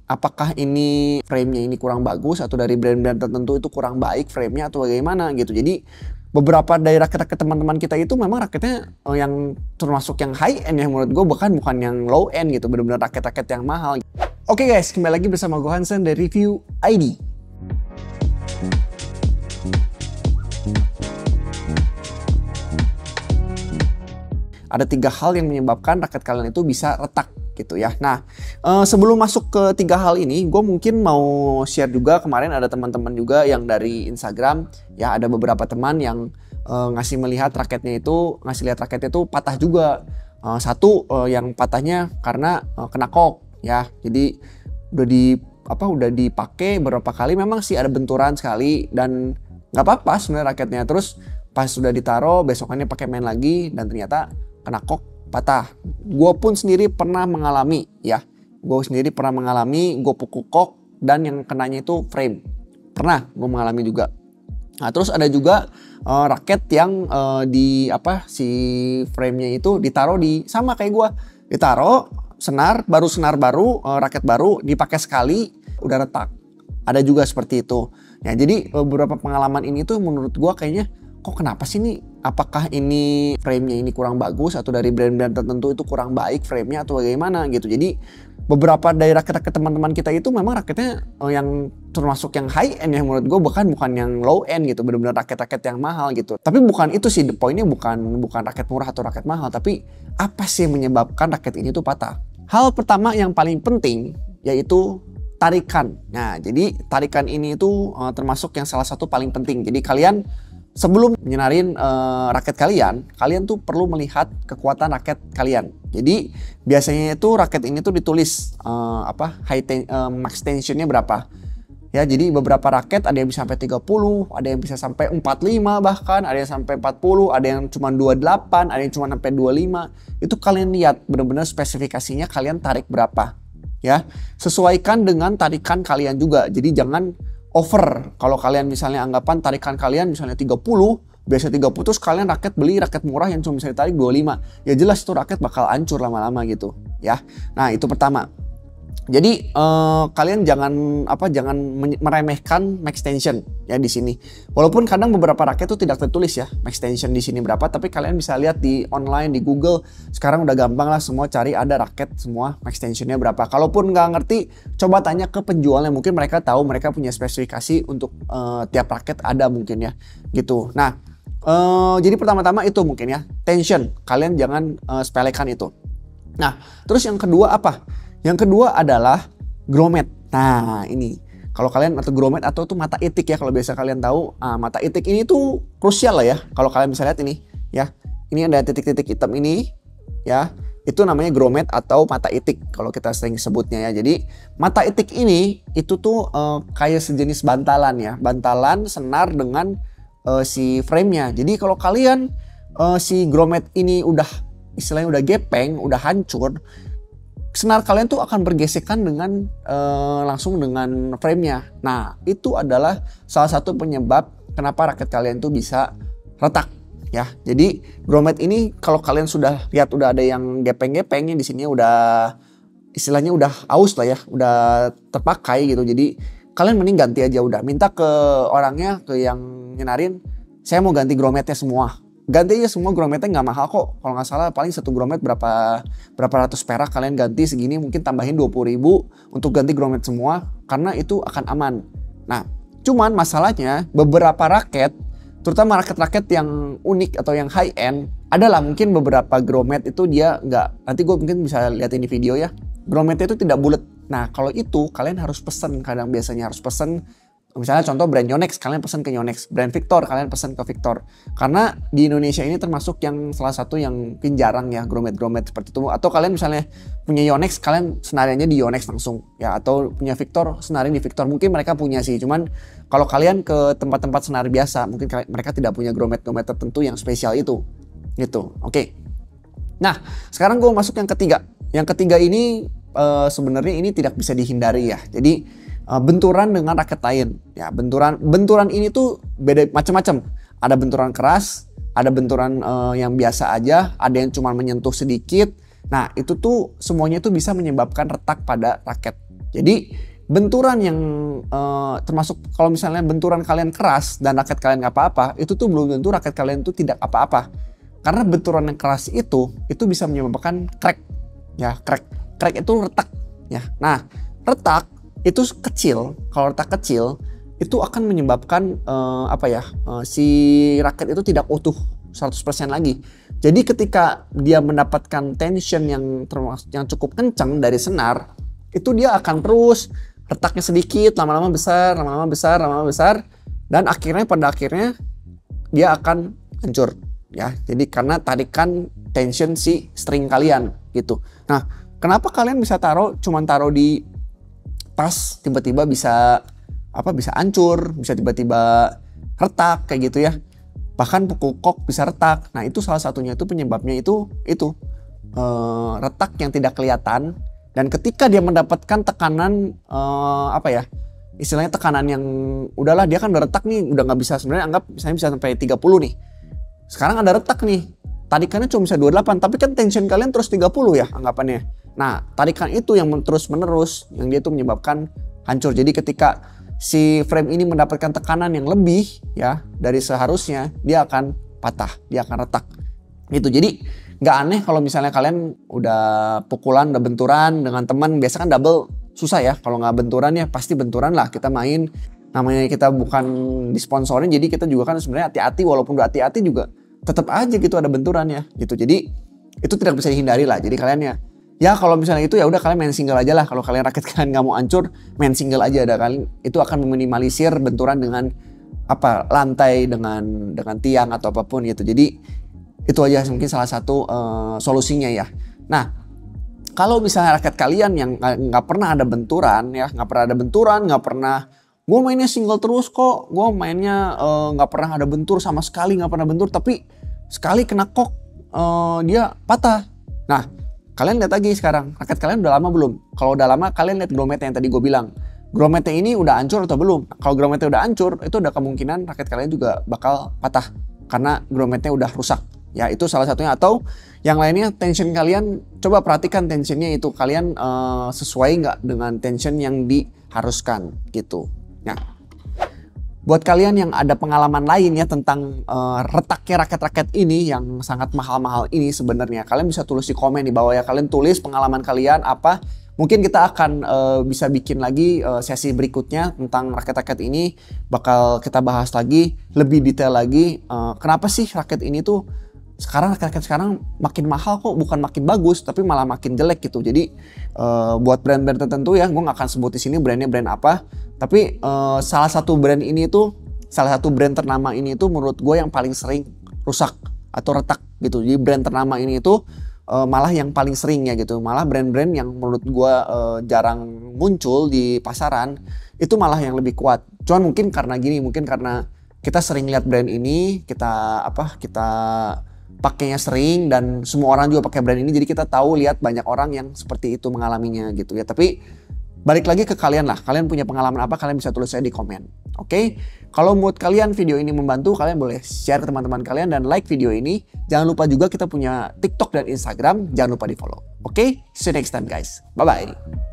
apakah ini frame-nya ini kurang bagus atau dari brand-brand tertentu itu kurang baik frame-nya atau bagaimana gitu. Jadi beberapa dari rakit-rakit teman-teman kita itu memang rakitnya yang termasuk yang high end ya menurut gue, bukan yang low end gitu, benar-benar rakit-rakit yang mahal. Oke guys, kembali lagi bersama gue Hansen dari Review ID. Ada 3 hal yang menyebabkan raket kalian itu bisa retak gitu ya. Nah, sebelum masuk ke 3 hal ini, gue mungkin mau share juga, kemarin ada teman-teman juga yang dari Instagram ya, ada beberapa teman yang ngasih lihat raketnya itu patah juga. Satu yang patahnya karena kena kok ya. Jadi udah dipakai beberapa kali, memang sih ada benturan sekali dan nggak apa-apa sebenarnya raketnya. Terus pas sudah ditaruh, besokannya pakai main lagi dan ternyata kena kok patah. Gue pun sendiri pernah mengalami ya. Gue pukul kok dan yang kenanya itu frame. Pernah gue mengalami juga. Nah, terus ada juga raket yang si frame-nya itu ditaruh sama kayak gue. Ditaruh senar baru, raket baru dipakai sekali udah retak. Ada juga seperti itu. Ya, jadi beberapa pengalaman ini tuh menurut gue kayaknya kok kenapa sih nih? Apakah ini frame-nya ini kurang bagus atau dari brand-brand tertentu itu kurang baik frame-nya atau bagaimana gitu. Jadi beberapa dari rakit-rakit teman-teman kita itu memang rakitnya yang termasuk yang high end ya menurut gue, bukan yang low end gitu, benar-benar rakit-rakit yang mahal gitu. Tapi bukan itu sih, poinnya bukan raket murah atau raket mahal, tapi apa sih yang menyebabkan raket ini tuh patah? Hal pertama yang paling penting yaitu tarikan. Nah, jadi tarikan ini itu termasuk yang salah satu paling penting. Jadi kalian sebelum menyenarin raket kalian tuh perlu melihat kekuatan raket kalian. Jadi biasanya itu raket ini tuh ditulis max tensionnya berapa. Ya, jadi beberapa raket ada yang bisa sampai 30, ada yang bisa sampai 45 bahkan, ada yang sampai 40, ada yang cuma 28, ada yang cuma sampai 25. Itu kalian lihat benar-benar spesifikasinya kalian tarik berapa. Ya, sesuaikan dengan tarikan kalian juga. Jadi jangan over. Kalau kalian misalnya anggapan tarikan kalian misalnya 30, biasa 30, terus kalian beli raket murah yang cuma bisa ditarik 25. Ya jelas itu raket bakal hancur lama-lama gitu ya. Nah, itu pertama. Jadi kalian jangan meremehkan max tension ya di sini. Walaupun kadang beberapa raket itu tidak tertulis ya max tension di sini berapa, tapi kalian bisa lihat di online, di Google. Sekarang udah gampang lah, semua cari ada raket semua max tensionnya berapa. Kalaupun nggak ngerti, coba tanya ke penjualnya, mungkin mereka tahu, mereka punya spesifikasi untuk tiap raket ada mungkin ya gitu. Nah, jadi pertama-tama itu mungkin ya, tension. Kalian jangan sepelekan itu. Nah, terus yang kedua apa? Yang kedua adalah grommet. Nah, ini kalau kalian atau grommet atau itu mata itik ya, kalau biasa kalian tahu. Mata itik ini tuh krusial lah ya. Kalau kalian bisa lihat ini ya. Ini ada titik-titik hitam ini ya. Itu namanya grommet atau mata itik kalau kita sering sebutnya ya. Jadi mata itik ini itu tuh kayak sejenis bantalan ya. Bantalan senar dengan si frame-nya. Jadi kalau kalian si grommet ini istilahnya udah gepeng, udah hancur, senar kalian tuh akan bergesekan dengan langsung dengan frame-nya. Nah, itu adalah salah satu penyebab kenapa raket kalian tuh bisa retak ya. Jadi grommet ini kalau kalian sudah lihat udah ada yang gepeng-gepengnya di sini, udah istilahnya udah aus lah ya, udah terpakai gitu. Jadi kalian mending ganti aja, udah minta ke orangnya, ke yang nyenarin, saya mau ganti grommetnya semua. Ganti aja semua, grommetnya nggak mahal kok. Kalau nggak salah paling satu grommet berapa ratus perak, kalian ganti segini, mungkin tambahin 20.000 untuk ganti grommet semua, karena itu akan aman. Nah, cuman masalahnya beberapa raket, terutama raket-raket yang unik atau yang high end, adalah mungkin beberapa grommet itu dia nggak, nanti gue mungkin bisa liatin di video ya, grommetnya itu tidak bulat. Nah, kalau itu kalian harus pesen, kadang biasanya harus pesen. Misalnya contoh brand Yonex, kalian pesan ke Yonex. Brand Victor, kalian pesan ke Victor. Karena di Indonesia ini termasuk yang salah satu yang jarang ya grommet-grommet seperti itu. Atau kalian misalnya punya Yonex, kalian senariannya di Yonex langsung ya. Atau punya Victor, senarin di Victor. Mungkin mereka punya sih, cuman kalau kalian ke tempat-tempat senar biasa, mungkin mereka tidak punya grommet-grommet tertentu yang spesial itu gitu. Oke. Nah, sekarang gue masuk yang ketiga. Yang ketiga ini sebenarnya ini tidak bisa dihindari ya. Jadi benturan dengan raket lain ya. Benturan ini tuh beda macam-macam. Ada benturan keras, ada benturan yang biasa aja, ada yang cuma menyentuh sedikit. Nah, itu tuh semuanya tuh bisa menyebabkan retak pada raket Jadi benturan yang termasuk kalau misalnya benturan kalian keras dan raket kalian nggak apa-apa, itu tuh belum tentu raket kalian tuh tidak apa-apa. Karena benturan yang keras itu bisa menyebabkan crack, ya crack itu retak, ya. Nah retak itu kecil, kalau retak kecil itu akan menyebabkan si raket itu tidak utuh 100% lagi. Jadi ketika dia mendapatkan tension yang cukup kencang dari senar, itu dia akan terus retaknya sedikit, lama-lama besar, lama-lama besar, lama-lama besar, dan pada akhirnya dia akan hancur, ya. Jadi karena tarikan tension si string kalian gitu. Nah, kenapa kalian bisa cuman taruh di tas, tiba-tiba bisa hancur, bisa tiba-tiba retak kayak gitu ya. Bahkan pukul kok bisa retak. Nah, itu salah satunya itu penyebabnya itu retak yang tidak kelihatan. Dan ketika dia mendapatkan tekanan istilahnya tekanan yang udahlah, dia kan udah retak nih, udah nggak bisa, sebenarnya anggap misalnya bisa sampai 30 nih. Sekarang ada retak nih, tarikannya cuma bisa 28, tapi kan tension kalian terus 30 ya anggapannya. Nah, tarikan itu yang terus menerus yang dia tuh menyebabkan hancur. Jadi ketika si frame ini mendapatkan tekanan yang lebih ya dari seharusnya, dia akan patah, dia akan retak. Gitu. Jadi nggak aneh kalau misalnya kalian udah pukulan, udah benturan dengan teman, biasa kan double susah ya. Kalau nggak benturan ya pasti benturan lah, kita main, namanya kita bukan disponsorin, jadi kita juga kan sebenarnya hati-hati, walaupun udah hati-hati juga tetap aja gitu ada benturan ya gitu. Jadi itu tidak bisa dihindari lah. Jadi kalian ya kalau misalnya itu ya udah kalian main single aja lah. Kalau kalian raket kalian nggak mau hancur, main single aja ada kalian, itu akan meminimalisir benturan dengan lantai, dengan tiang atau apapun gitu. Jadi itu aja mungkin salah satu solusinya ya. Nah, kalau misalnya raket kalian yang nggak pernah ada benturan ya, nggak pernah gue mainnya single terus kok, gue mainnya nggak pernah ada bentur sama sekali, nggak pernah bentur, tapi sekali kena kok dia patah. Nah, kalian lihat lagi sekarang, raket kalian udah lama belum? Kalau udah lama, kalian lihat grometnya yang tadi gue bilang. Grometnya ini udah hancur atau belum? Kalau grometnya udah hancur, itu ada kemungkinan raket kalian juga bakal patah karena grometnya udah rusak. Ya, itu salah satunya. Atau yang lainnya, tension kalian, coba perhatikan tensionnya itu kalian sesuai nggak dengan tension yang diharuskan gitu. Nah, buat kalian yang ada pengalaman lain ya tentang retaknya raket-raket ini yang sangat mahal-mahal ini sebenarnya, kalian bisa tulis di komen di bawah ya. Kalian tulis pengalaman kalian apa. Mungkin kita akan bisa bikin lagi sesi berikutnya tentang raket-raket ini. Bakal kita bahas lagi, lebih detail lagi. Kenapa sih raket ini tuh raket sekarang makin mahal kok, bukan makin bagus, tapi malah makin jelek gitu. Jadi buat brand-brand tertentu ya, gue nggak akan sebut di sini brandnya brand apa. Tapi salah satu brand ternama ini itu menurut gue yang paling sering rusak atau retak gitu. Jadi brand ternama ini itu malah yang paling sering ya gitu. Malah brand-brand yang menurut gue jarang muncul di pasaran itu malah yang lebih kuat. Cuman mungkin karena kita sering lihat brand ini, kita pakainya sering dan semua orang juga pakai brand ini, jadi kita tahu lihat banyak orang yang seperti itu mengalaminya gitu ya. Tapi balik lagi ke kalian lah, kalian punya pengalaman apa, kalian bisa tulis saya di komen. Oke? Kalau menurut kalian video ini membantu, kalian boleh share ke teman-teman kalian dan like video ini. Jangan lupa juga kita punya TikTok dan Instagram, jangan lupa di follow. Oke? See you next time guys. Bye bye.